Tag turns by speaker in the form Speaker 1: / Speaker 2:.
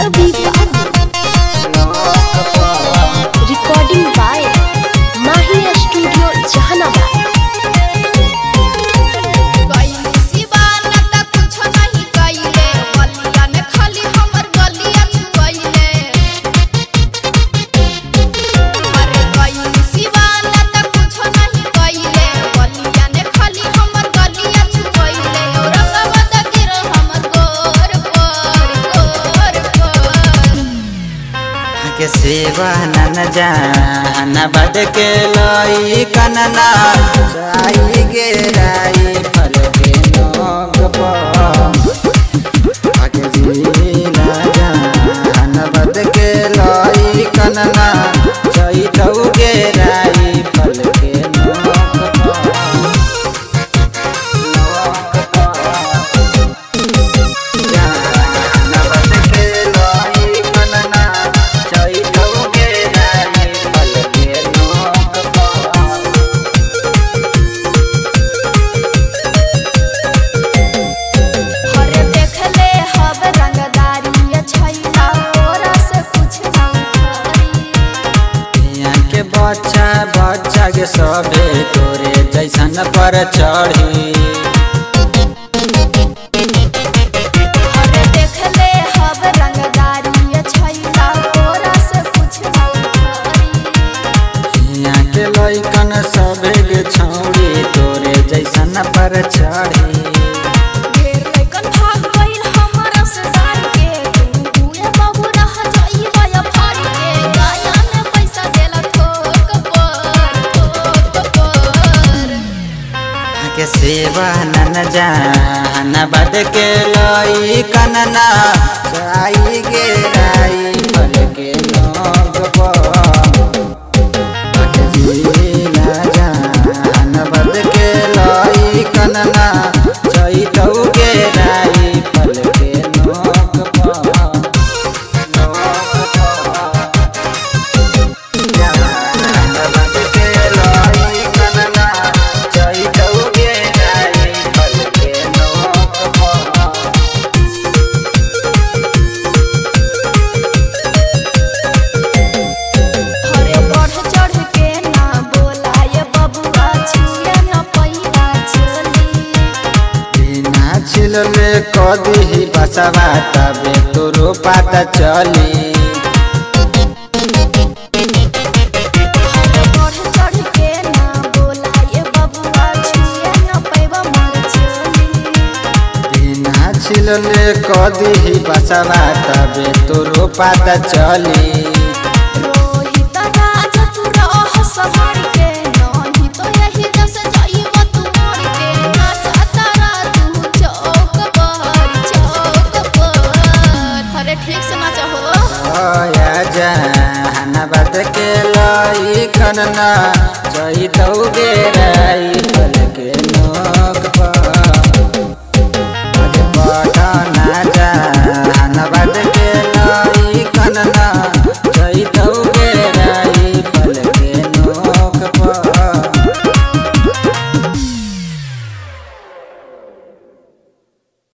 Speaker 1: Ravi recording by माही studio Jehanabad.
Speaker 2: के सेवा न जान बद के लाई कनना जाई गे राई फल के नोक आके जीला जान बद के लाई कनना जाई थौ गे राई फल के बच्चा के सबे तोरे जैसन पर चढ़ी
Speaker 1: देखले हब रंगदारी छैला तोरा से कुछ
Speaker 2: यहाँ के लइकन सबे के छौड़ी तोरे जैसन पर चढ़ी के सेवा न जान बद के लाई कनना जाई गे राई फल के नोक जीला जान बद के लाई कनना जाई थौ गे राई फल के नोक ले कदी ही बसवा तबे तोरो पता चली बिना छिलले कदी ही बसवा तबे तोरो पता चली बद के लाई कनना जाई थौ गे राई फल के नोक